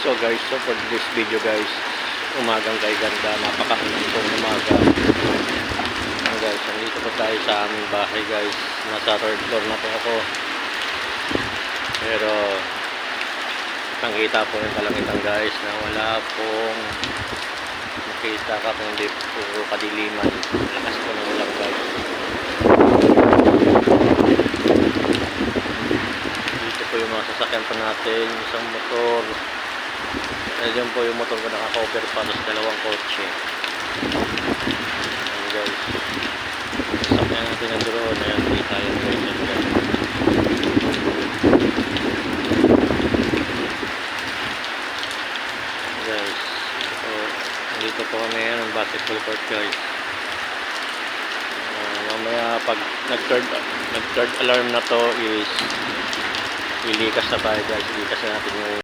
So for this video guys, umagang kay ganda, napakainit pong umaga. Guys, nandito po tayo sa aming bahay guys. Nasa third floor na po ako. Pero nakita po yung kalangitan guys na wala pong makita ka kung hindi puro kadiliman. Lakas po ng ulan guys. Dito po yung mga sasakyan po natin, isang motor. Diyan po yung motor ko naka-cover pa sa dalawang kotse. Ayan guys. Sasakyan natin ang drone. Ayan, hindi tayo guys. Guys, so dito po kami yan ang basketball court guys. Mamaya pag nag-third alarm na to is ilikas na tayo guys. Ilikas na natin yung